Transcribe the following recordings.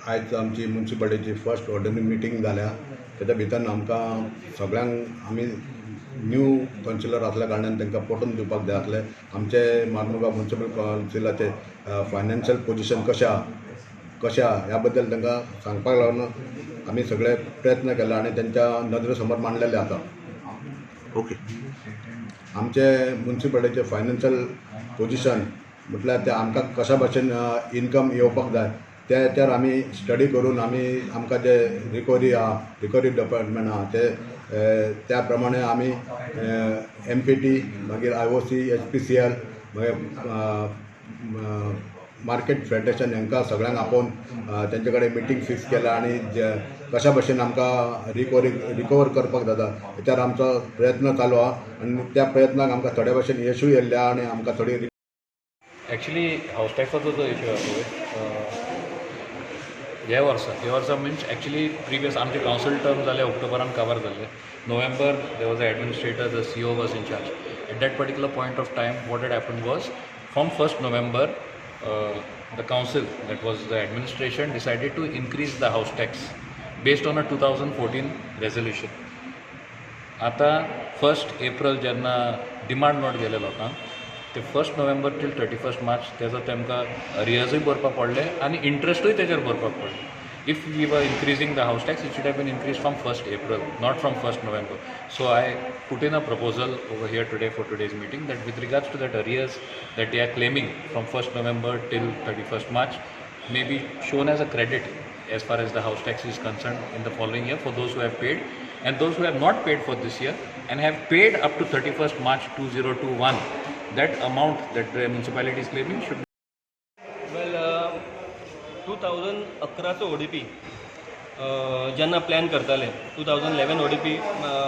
आज आमची म्युन्सिपालिटीची first ordinary meeting जाल्या. त्याच्या भितर आमकां सगळ्यांक आमी न्यू कावन्सिलर असल्या कारणान तांकां पटोवन दिवपाक जाय आसलें. आमचे मार्मुगांव म्युन्सिपल कावन्सिलाचे फायनान्शियल पोजिशन कशें आहा ह्या बद्दल तांकां सांगपाक लागून आमी सगळे प्रयत्न केला आनी त्यांच्या नदरे समोर मांडलेले आसा. ओके. आमचे म्युन्सिपालिटीचे फायनान्शियल पोजिशन म्हटल्यार ते आमकां कशा भाशेन इनकम येवपाक जाय त्याचेर आमी स्टडी करून आमकां जे रिकवरी डिपार्टमेंट आहा ते त्या प्रमाणे आमी MPT मागीर IOC HPCL मागीर मार्केट फेडरेशन हांकां सगळ्यांक आपोवन तेंचे कडेन मिटींग फिक्स केला आनी कशा भाशेन आमकां रिकवर करपाक जाता हेचेर आमचो प्रयत्न चालू आहा आनी त्या प्रयत्नाक आमकां थोड्या भाशेन यशूय येयल्ल्या आनी आमकां थोडी एक्चुअली हाऊस टॅक्साचो जो इश्यू आसा ह्या वर्सा मिन्स एक्चुअली प्रिवियस आमचे कावन्सिल टर्म जाले ऑक्टोबरान कवर जाले. November there was a administrator, the CO was in charge. At that particular point of time what had happen was from 1st November the council, that was the administration, decided to increase the house tax based on a 2014 resolution. आता 1st April जेन्ना demand note गेले लोकांक ते 1st November till 31st March तेजो तेमकां अरियर्सूय भरपाक पडले आनी इंट्रस्टूय तेजेर भरपाक पडले. If we were increasing the house tax, it should have been increased from 1st April, not from 1st November. So I put in a proposal over here today for today's meeting that with regards to that arrears that they are claiming from 1st November till 31st March may be shown as a credit as far as the house tax is concerned in the following year for those who have paid, and those who have not paid for this year and have paid up to 31st March 2021, that amount that the municipality is claiming should. 2011चो ODP जेन्ना plan करताले 2011 ODP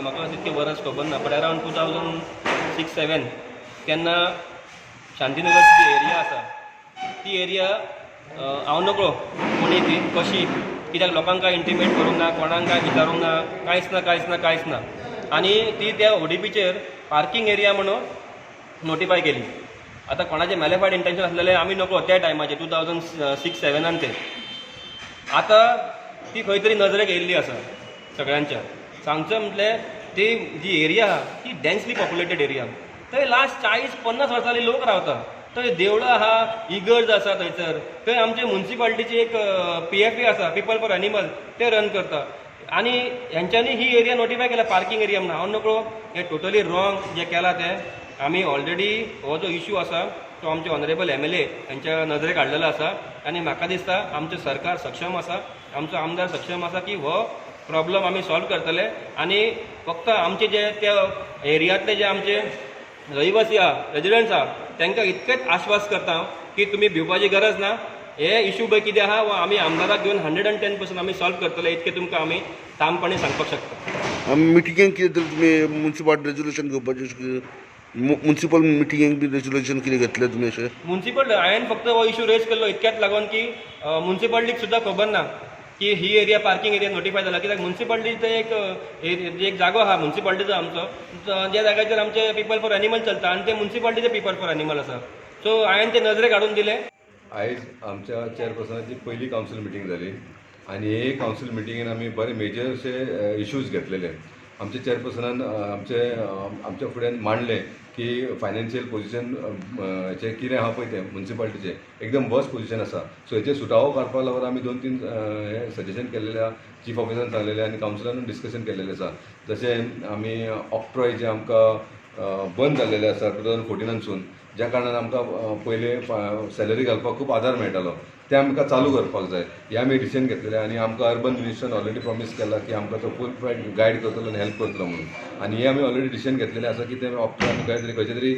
म्हाका तितकें वर्स खबर ना, but around 2006-07 तेन्ना शांतीनगरची जी area आसा ती area हांव नकळो कोणी ती कशी कित्याक लोकांक काय इंटिमेट करूंक ना, कोणाक काय विचारूंक ना, कांयच ना आनी ती त्या ODPचेर पार्किंग एरिया म्हणून नोटिफाय केली. आता कोणाचे मॅलिफाईड इंटेन्शन असलेले आम्ही नको त्या टायमाचे 2006-07 ते आता ती खंय तरी नजरेक येयल्ली आसा सगळ्यांच्या. सांगचें म्हटल्यार ती जी एरिया आहा ती डेन्सली पॉप्युलेटेड एरिया. थंय लास्ट 40-50 वर्सांनी लोक रावता. थंय देवळां आहा, इगर्ज आसा थंयसर. थंय आमचे म्युन्सिपालिटीची एक PFA आसा, पीपल फॉर एनिमल, ते रन करता आनी हेंच्यांनी ही एरिया नोटिफाय केला पार्किंग एरिया म्हणून. हांव नकळो हें टोटली रॉंग जे केला तें. आमी ऑलरेडी हो जो इश्यू आसा तो आमचे ऑनरेबल MLA यांच्या नजरेक हाडलेलो आसा आनी म्हाका दिसता आमचें सरकार सक्षम आसा, आमचो आमदार सक्षम आसा की हो प्रॉब्लम आमी सॉल्व करतले आनी फक्त आमचे जे त्या एरियांतले जे आमचे रहिवासी आहा, रेजिडेंट्स आहा, तांकां इतकेंच आश्वास करता की तुमी भिवपाची गरज ना. हे इश्यू पळय कितें आहा वो आमी आमदाराक घेवन 110% आमी सॉल्व करतले, इतकें तुमकां आमी ठामपणे सांगपाक शकता. मिटिंगेक कितें तर तुमी म्युन्सिपल रेजोल्युशन घेवपाचें म्युन्सिपल मिटिंगेक बी रेजोल्युशन कितें घेतलें तुमी अशें? म्युन्सिपल हांवें फक्त हो इश्यू रेज केल्लो इतक्याच लागून की म्युन्सिपालिटीक सुद्दां खबर ना की ही एरिया पार्किंग एरिया नोटिफाय जाला. कित्याक म्युन्सिपालिटीचो एक जागो आहा म्युन्सिपालिटीचो आमचो, ज्या जाग्याचेर आमचे पीपल फॉर एनिमल चलता आनी ते म्युन्सिपालिटीचे पीपल फॉर एनिमल आसा. सो हांवें ते नजरेक हाडून दिले. आयज आमच्या चेअरपर्सनाची पहिली कावन्सिल मिटींग जाली आनी हे कावन्सिल मिटींगेन आमी बरे मेजर अशे इश्यूज घेतलेले. आमचे चेअरपर्सनान आमच्या फुड्यान मांडले की फायनान्शियल पोजिशन हेचें कितें आहा पळय तें म्युन्सिपालिटीचें एकदम वर्स्ट पोजिशन आसा. सो हेचेर सुटावो काडपाक लागून आमी 2-3 हे सजेशन केल्लेलें आहा, चीफ ऑफिसरान सांगलेलें आनी कावन्सिलान डिस्कशन केल्लेलें आसा. जशें आमी ऑक्ट्रॉय जें आमकां बंद जाल्लेलें आसा 2014सून, ज्या कारणान आमकां पयले सॅलरी घालपाक खूब आदार मेळटालो, ते आमकां चालू करपाक जाय हे आमी डिसिजन घेतलेलें. आनी आमकां अर्बन मिनिस्टरान ऑलरेडी प्रॉमीस केला की आमकां तो फूल फायट गायड करतलो आनी हेल्प करतलो म्हणून. आनी हे आमी ऑलरेडी डिसिजन घेतलेलें आसा की ते ऑक्टर आमी खंयचे तरी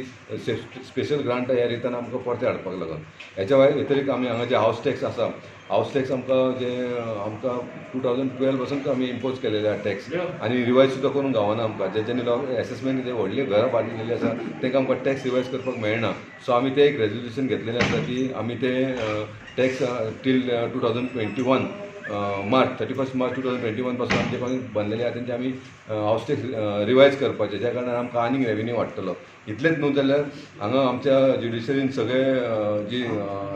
स्पेशल ग्रांट ह्या रितान आमकां परते हाडपाक लागून. हेच्या व्यतिरिक्त आमी हांगा जे हावस टॅक्स आसा, हावस टॅक्स आमकां 2012 पासून आमी इम्पोज केलेले आहा टॅक्स आनी रिवायज सुद्दां करून गावना आमकां. ज्यांनी एसेसमेंट जे व्हडली घरां बांदिल्ली आसा तांकां आमकां टॅक्स रिवायज करपाक मेळना. सो आमी ते एक रेजोल्युशन घेतलेलें आसा की आमी ते टॅक्स टील 2021 मार्च 31 मार्च 2021 पासून आमचे कोणी बनलेले आहा तेंचे आमी हावस टॅक्स रिवायज करपाचे, ज्या कारणान आमकां आनीक रेवेन्यू वाडटलो. इतलेंच न्हू जाल्यार हांगा आमच्या ज्युडिशरीन सगळे जी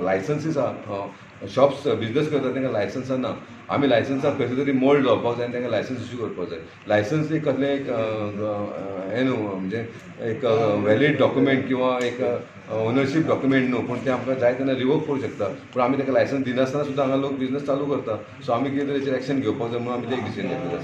लायसन्सीस आहा शॉप्स बिजनेस करतात तांकां लायसन्स ना. आमी लायसन्साक खंय तरी मोल्ड जावपाक जाय आनी तांकां लायसन्स इश्यू करपाक जाय. लायसन्स एक कसलें एक हें न्हू, म्हणजे एक वॅलीड डॉक्युमेंट किंवा एक ओनरशीप डॉक्युमेंट न्हू, पूण ते आमकां जाय तेन्ना रिवोक करूंक शकता. पूण आमी ताका लायसन्स दिनासतना सुद्दां हांगा लोक बिजनेस चालू करता. सो आमी कितें तरी एक्शन घेवपाक जाय म्हणून आमी ते एक डिसिजन घेतलेलें आसा.